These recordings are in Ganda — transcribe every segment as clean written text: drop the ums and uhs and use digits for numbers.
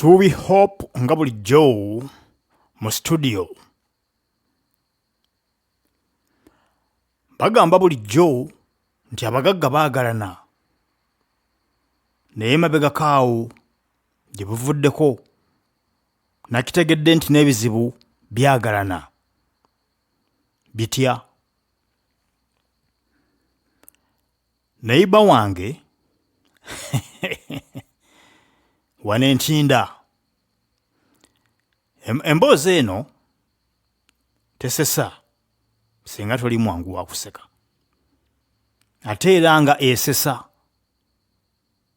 Subi Hope nga bulijjo mu studio. Bagamba bulijjo nti abagagga baagalana. Naye mabegako awo gye buvuddeko nakitegedde nti n'ebizibu byagalana. Bitya? Neighbour wange wano Entinda. Emboozi eno tesesa singa toli mwangu wa kuseka. Ate era nga esesa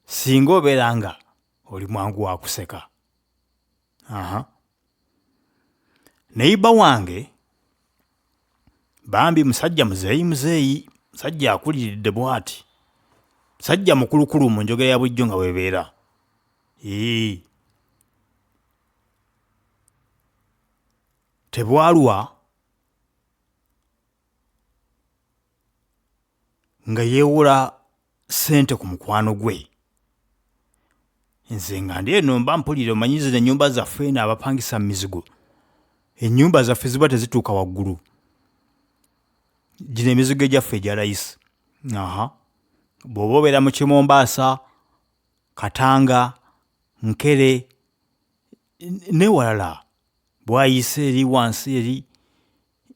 singa obeera nga oli mwangu wa kuseka. Neighbour wange bambi musajja muzeeyi, musajja akuliridde bw'ati. Musajja mukulukulu mu njogera ya bulijjo nga weebeera. Tebwalwa nga yeewola ssente ku mukwano gwe. Nze nga ndi eno mba mpulira omanyize ennyumba zaffe eno abapangisa mu mizigo. Ennyumba zaffe ziba tezituuka waggulu. Gino emizigo gyaffe egya layisi. Bw'oba obeera mu Kimombasa, Katanga, Nkere n'ewalala bw'ayise eri wansi eri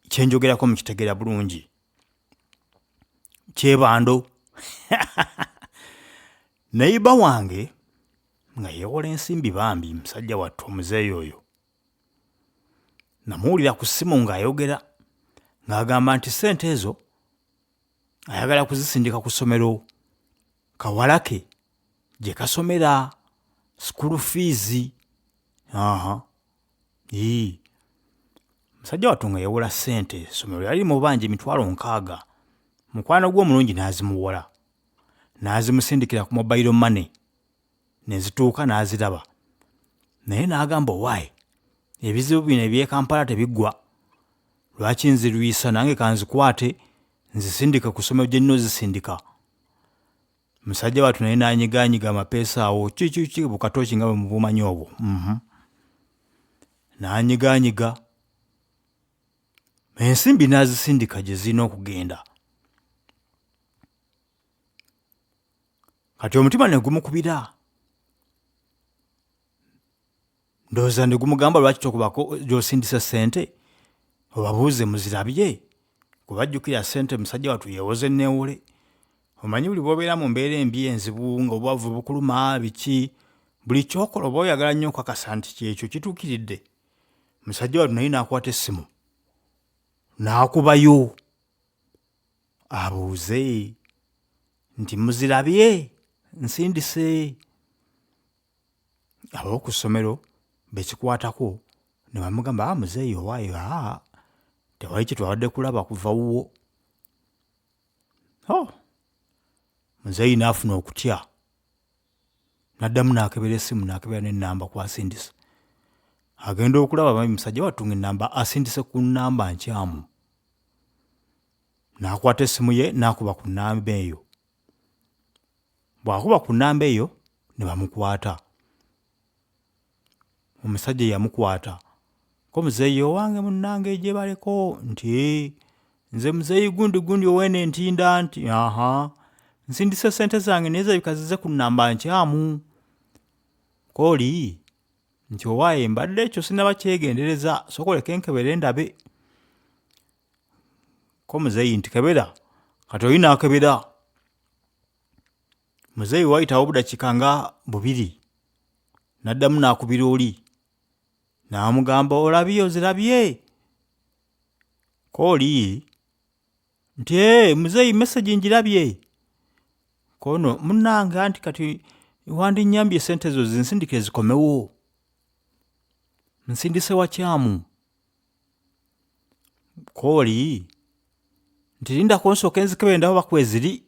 kyenjogerako mukitegeera bulungi. Kyebando. Neighbour wange nga yeewola ensimbi bambi musajja wattu omuzeeyi oyo. Namuwulira ku ssimu ng'ayogera ng'agamba nti ssente ezo ayagala kuzisindika ku ssomero kawalake gye kasomera school fees. Musajja wattu nga yeewola ssente, essomero yali mu banja $60,000. Mukwano gwe omulungi n'azimuwola, n'azimusindikira ku mobile money, ne zituuka n'aziraba. Naye n'agamba owaaye ebizibu bino eby'e Kampala tebiggwa, lwaki nzirwisa nange kanzikwate nzisindike ku ssomero gye nnina ozisindika. Musajja wattu naye n'anyigaanyiga amapeesa awo ki bukatooki nga bwe mubumanyi obwo. N'anyigaanyiga ensimbi n'azisindika gye zirina okugenda. Kati omutima ne gumukubira. Ndowooza ne gumugamba lwaki tokubako gy'osindisa ssente obabuuze muzirabye. Kubajjukira ssente musajja wattu yeewoze neewole. Omanyi buli bw'obeera mu mbeera embi enzibu ng'obwavu bukuluma biki, buli kyokola oba oyagala nnyo okakasa nti kyekyo kituukiridde. Musajja wattu naye n'akwata essimu n'akubayo abuuze nti muzirabye nsindise. Ab'oku ssomero bekikwatako ne bamugamba muzeeyi owaayo tewali kye twabadde kulaba kuva wuwo. Muzeeyi n'afuna okutya, n'addamu n'akebera essimu n'akebera n'ennamba kw'asindisa. Agenda okulaba bambi musajja wattu ng'ennamba asindise ku nnamba nkyamu. N'akwata essimu ye n'akuba ku nnamba eyo. Bw'akuba ku nnamba eyo ne bamukwata. Omusajja yamukwata. Ko muzeeyi owange munnange egyebaleko nti nze muzeeyi gundi ow'eno Entinda nti nsindise ssente zange naye zirabika zize ku nnamba nkyamu. Kooli nti owaaye mbadde ekyo sinaba kyegendereza, sooka oleke nkebere ndabe. Ko muzeeyi nti kebera. Kati oli n'akebera. Muzeeyi wayitawo budakiika nga 2 n'addamu n'akubira oli n'amugamba olabye ozirabye. Kooli nti muzeeyi message ngirabye. Kono munnange anti kati wandinnyambye ssente ezo zinsindikire zikomewo. Nsindise wakyamu. Kooli nti lindako nsooke nzikebere ndaba bakweziri.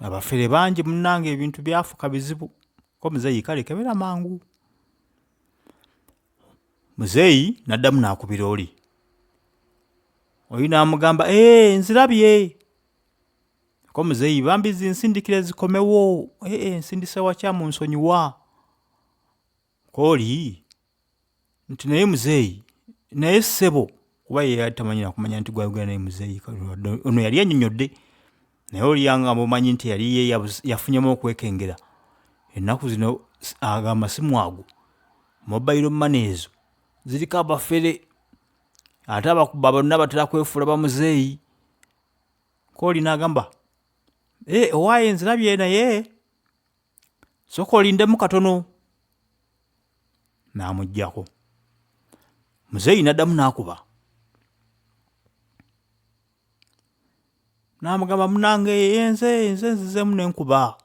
Abafere bangi munnange ebintu byafuuka bizibu. Ko muzeeyi kale kebera mangu. Muzeeyi n'addamu n'akubira oli. Oli n'amugamba nzirabye. Ko muzeeyi bambi zinsindikire zikomewo. Nsindise wakyamu nsonyiwa. Kooli nti naye muzeeyi naye ssebo kuba ye tamanyira kumanya nti gwayogera naye muzeeyi ono yali annyonnyodde naye oliyanga mumanyi nti yali ye yafunyemu okwekengera ennaku zino amasimu ago mobile money ezo ziriko abafere ate abakuba bonna batera kwefuula bamuzeeyi. Kooli n'agamba owaaye nzirabye naye soka olindemu katono. N'amuggyako. Muzeeyi n'addamu n'akuba. N'amugamba munange nze nzizeemu n'enkuba.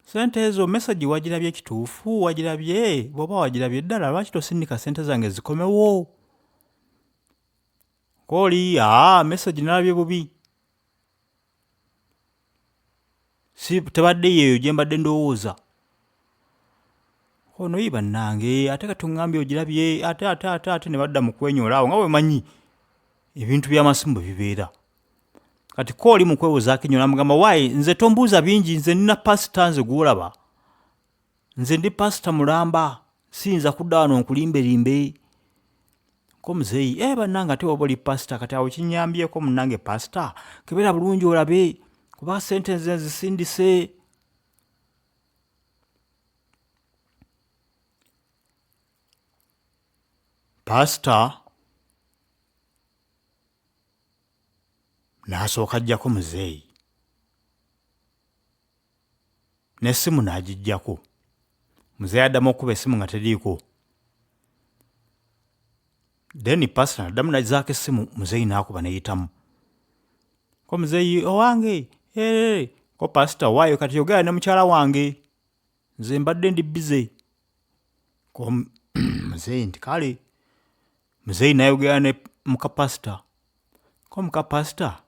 Sente ezo message wagirabye kituufu wagirabye bw'oba wagirabye ddala lwaki tosindika sente zange zikomewo? Kooli message nalabye bubi. Tebadde yeeyo gye mbadde ndowooza. Ono yi bannange ate kati oŋŋambye ogirabye ate ne badda mu kwenyolaawo nga bwe manyi ebintu by'amasimu bwe bibeera. Kati Kooli mu kwewozaako ennyo n'amugamba waaye nze tombuuza bingi nze nina pasita nze gw'olaba. Nze ndi pasita mulamba siyinza kudda wano nkulimbelimbe. Ko muzeeyi bannange ate waba oli pasita kati awo kinyambyeko munnange pasita kebeera bulungi olabe kuba sente nze nzisindise. Pasita n'asooka ajjako muzeeyi n'essimu n'agiggyako. Muzeeyi addamu okuba essimu nga teriiko. Then pasita n'addamu n'azaako essimu muzeeyi n'akuba n'eyitamu. Ko muzeeyi owange ko pasita waayo kati yogera ne mukyala wange nze mbadde ndi bize. Ko muzeeyi nti kale. Muzeeyi n'ayogera ne mukapasita. Ko mukapasita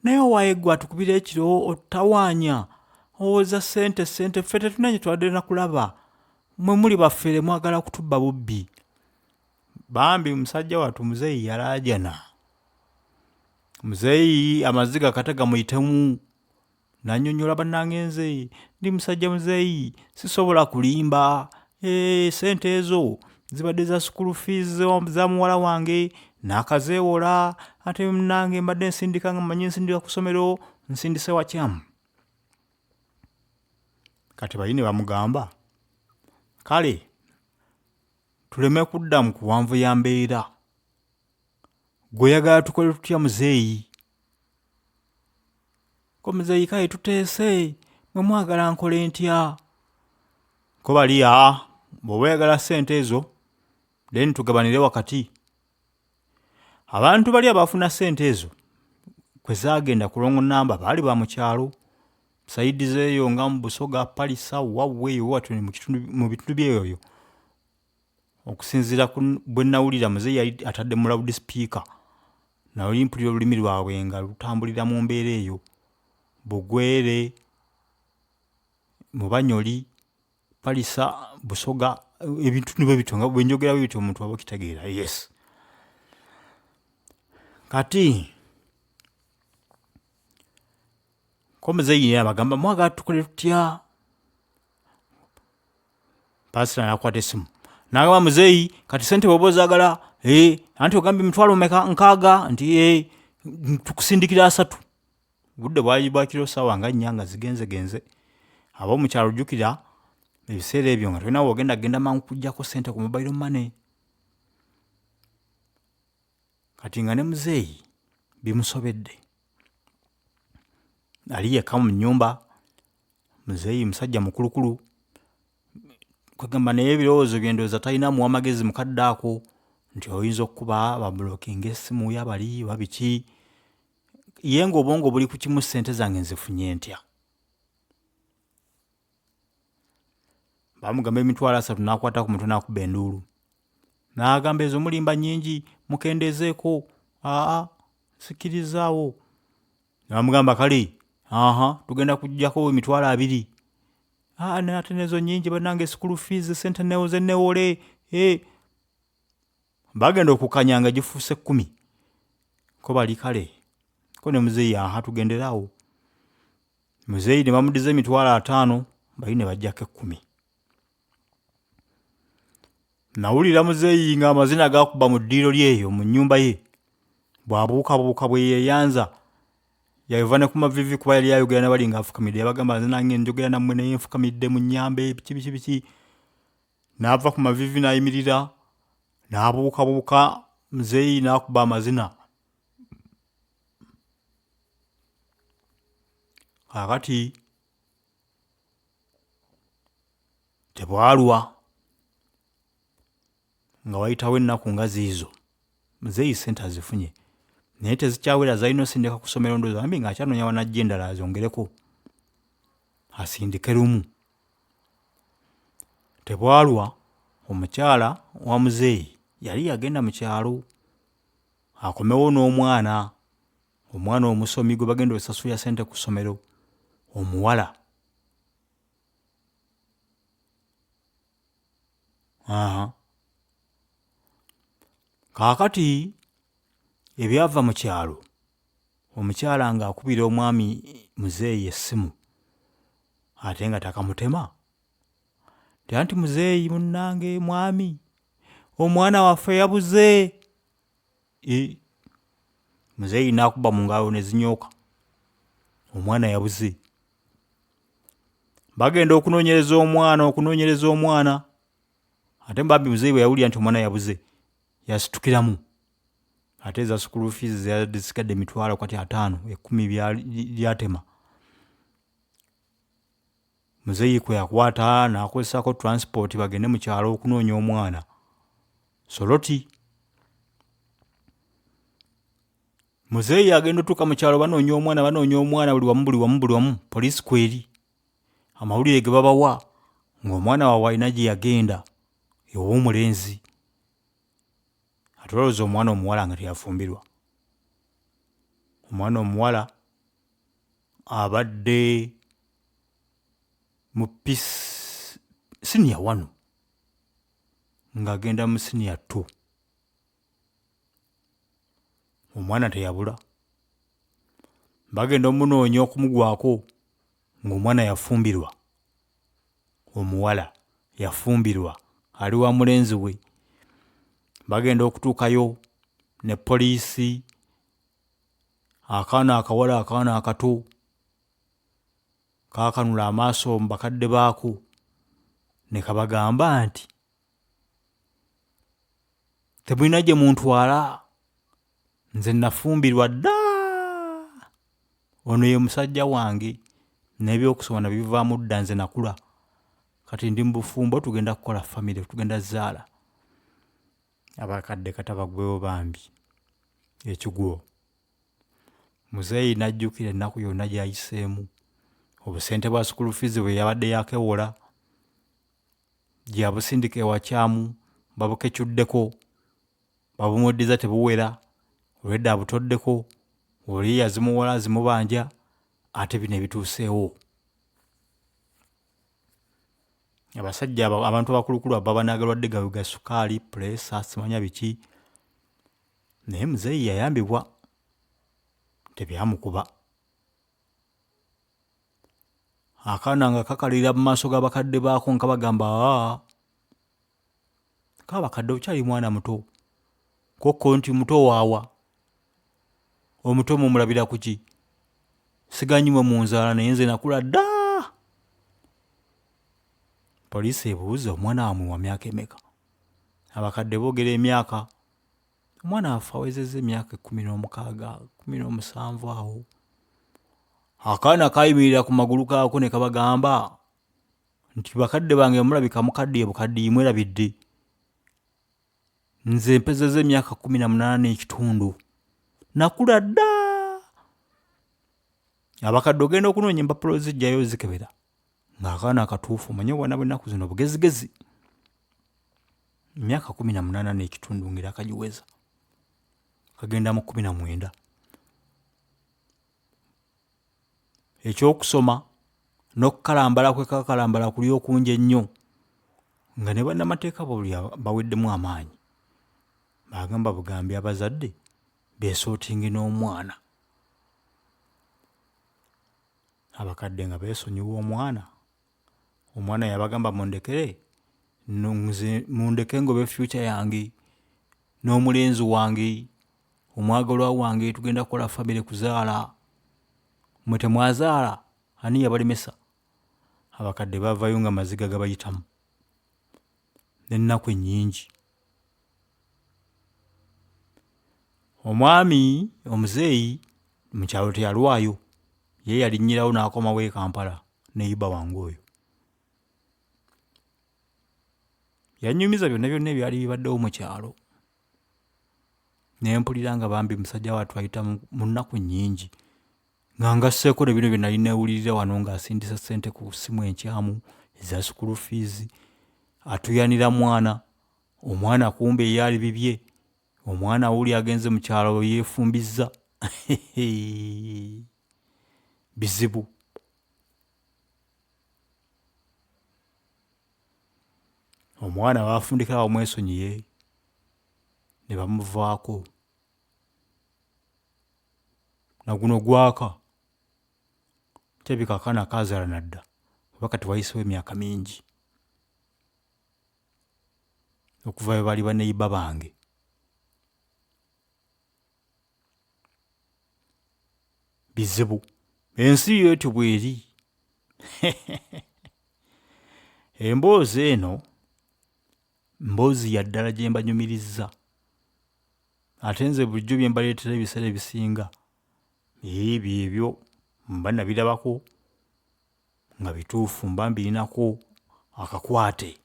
naye owaaye gwe atukubira ekiro otawaanya owooza sente ffe tetunanye twadde na kulaba mwe muli baffere mwagala kutubba bubbi. Bambi musajja wattu muzeeyi yalaajana. Muzeeyi amaziga kate gamuyitemu n'annyonnyola bannange nze ndi musajja muzeeyi sisobola kulimba. Sente ezo zibadde za school fees za muwala wange n'akazeewola ate munnange mbadde nsindika nga mmanyi nsindika ku ssomero nsindise wakyamu. Kati bali ne bamugamba kale tuleme kudda mu kuwanvu ya mbeera. Gwe oyagala tukole tutya muzeeyi? Ko muzeeyi kale tuteese mwe mwagala nkole ntya? Ko bali bw'oba oyagala sente ezo then tugabanire wakati. Abantu bali abafuna sente ezo kwe zaagenda ku longo namba baali ba mu kyalo sayidi zeeyo nga mu Busoga Palisa wawweeyo watyo mu bitundu byeyo okusinziira bwe nawulira muzeeyi yali atadde mu loud speaker nawuli mpulira olulimi lwabwe nga lutambulira mu mbeera eyo. Bugwere, Mubanyoli, Palisa, Busoga ebintu bwe bityo nga bwe njogera bwe bityo omuntu aba okitegeera. Yes. Kati ko muzeeyi abagamba mwagala tukole tutya? Pasita n'akwata essimu n'agamba muzeeyi kati sente bw'oba ozaagala anti ogambye emitwalo nkaaga nti tukusindikira 3. Budde bwali bwa kiro ssaawa nga 4 nga zigenze. Ab'omu kyalo jjukira ebiseera ebyo nga tolina w'ogenda mangu kuggyako sente ku mobile money. Kati nga ne muzeeyi bimusobedde. Ali yekka mu nnyumba, muzeeyi musajja mukulukulu. Kwegamba naye ebirowoozo bye ndowooza talina muwa magezi mukadde ako nti oyinza okuba babulokinga essimu yabali oba biki. Ye ng'obwongo buli ku kimu sente zange nzifunye ntya. Bamugamba emitwalo 3 n'akwata ku mutwe n'akuba enduulu. N'agamba ezo mulimba nnyingi mukendeezeeko. Sikirizaawo. Bamugamba kale tugenda kuggyako emitwalo 2. Ate nezo nnyingi bannange school fees sente newole. Bagenda okukanyanga gifuuse 10. Ko bali kale. Ko ne muzeeyi tugenderaawo. Muzeeyi ne bamudiza emitwalo 5 bali ne bajjako 10. nawulira muzeeyi ng'amazina gakuba mu ddiiro lyeyo mu nnyumba ye bw'abuukabuuka bwe yeeyanza yava ne ku mavivi kuba yali ayogera nabali ng'afukamidde yabagamba nze nange njogera nammwe naye nfukamidde mu nnyambe biki n'ava ku mavivi n'ayimirira n'abuukabuuka muzeeyi n'akuba amazina. Kaakati tebwalwa nga wayitawo ennaku nga ziizo muzeeyi ssente azifunye naye tezikyawera zalina osindika ku ssomero ndowooza bambi ng'akyanoonya wanajja endala azongereko asindike lumu. Tebwalwa omukyala wa muzeeyi yali yagenda mu kyalo akomewo n'omwana omusomi gwe bagenda osasulira ssente ku ssomero omuwala. Kaakati ebyava mu kyalo omukyala ng'akubira omwami muzeeyi essimu ate nga takamutema anti muzeeyi munnange mwami omwana waffe yabuze. Muzeeyi n'akuba mu ngalo ne zinyooka omwana yabuze. Bagenda okunoonyereza omwana ate mbambi muzeeyi bwe yawulira nti omwana yabuze yasitukiramu ate eza school fees zisigadde emitwalo kati 5 10 lyatema. Muzeeyi kwe yakwata n'akozesako transport bagende mu kyalo okunoonya omwana soloti. Muzeeyi agenda otuuka mu kyalo banoonya omwana buli wamu poliisi kweri amawulire ge babawa ng'omwana waabwe alina gye yagenda ew'omulenzi ate olowooza omwana omuwala nga teyafumbirwa. Omwana omuwala abadde mu siniya 1 ng'agenda mu siniya 2. Omwana teyabula bagenda omunoonya okumugwako ng'omwana yafumbirwa. Omuwala yafumbirwa ali wa mulenzi we. Bagenda okutuukayo ne poliisi akaana akato kaakanula amaaso mu bakadde baako ne kabagamba nti temulina gye muntwala nze nafumbirwa dda, ono ye musajja wange n'ebyokusoma nabivaamu dda, nze nakula kati ndi mu bufumbo tugenda kukola famire tugenda zaala. Abakadde kata bagwewo bambi ekiguwo. Muzeeyi n'ajjukira ennaku yonna gy'ayiseemu, obusente bwa school fees bwe yabadde yakewola gy'abusindika ewakyamu babukecuddeko babumweddiza tebuwera olwedda abutoddeko oli yazimuwola zimubanja ate bino ebituuseewo. Abasajja abantu abakulukulu ababa n'agalwadde gaabwe ga sukaali puleesa simanya biki naye muzeeyi yayambibwa tebyamukuba. Akaana nga kakalira mu maaso g'abakadde baako nga bagamba kabakadde okyali mwana muto kokko nti muto waawa omuto mumulabira ku ki siganyimwe mu nzaala naye nze nakula dda. Poliisi ebuuza omwana wamwe wa myaka emeka? Abakadde boogera emyaka. Omwana waffe awezezza emyaka 16 17 awo. Akaana kayimirira ku magulu kaako ne kabagamba nti bakadde bange mulabika mukaddiye bukaddiyi mwerabidde, nze mpezezza emyaka 18 n'ekitundu nakula dda. Abakadde ogenda okunoonya empapula zijjayo zikebera ng'akaana akatuufu omanye obwana bw'ennaku zino bugezigezi, emyaka 18 n'ekitundu ng'era akagiweza kagenda mu 19. Ekyokusoma n'okukalambala kwe kakalambala kuli okungi ennyo nga ne bannamateeka baweddemu amaanyi bagamba bugambi abazadde beesootinge n'omwana. Abakadde nga beesonyiwa omwana yabagamba mundekere nze mundeke ngobe future yange n'omulenzi wange omwagalwa wange tugenda kukola famire kuzaala mwe temwazaala ani yabalemesa. Abakadde bavayo nga maziga gabayitamu n'ennaku ennyingi. Omwami omuzeeyi mu kyalo teyalwayo, ye yalinnyirawo n'akomawo e Kampala neyiba wange oyo. Yannyumiza byonna byonna ebyali bibaddewo mu kyalo. Ne mpulira nga bambi musajja wattu ayita mu nnaku nnyingi nga ngasseeko ne bino bye nali neewulirira wano ng'asindisa ssente ku ssimu enkyamu eza school fees, atuyanira mwana, omwana kumbe eyali bibye, omwana wuli agenze mu kyalo yeefumbizza. Bizibu. Omwana baafundikira bamwesonyiye ne bamuvaako. Na guno gwaka kyebika akaana kaazaala nadda oba kati wayisewo emyaka mingi okuva bwe bali baneyiba bange. Bizibu. Ensi yetyo bw'eri. Emboozi eno mboozi ya ddala gye mbanyumirizza. Ate nze bulijjo bye mbaleetera ebiseera ebisinga ebyo mba nabirabako nga bituufu, mba mbirinako akakwate.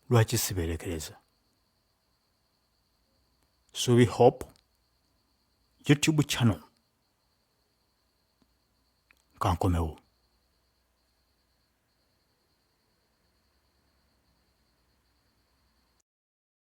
Lwaki sibeerekereza? Subi Hope YouTube channel. Kankomewo.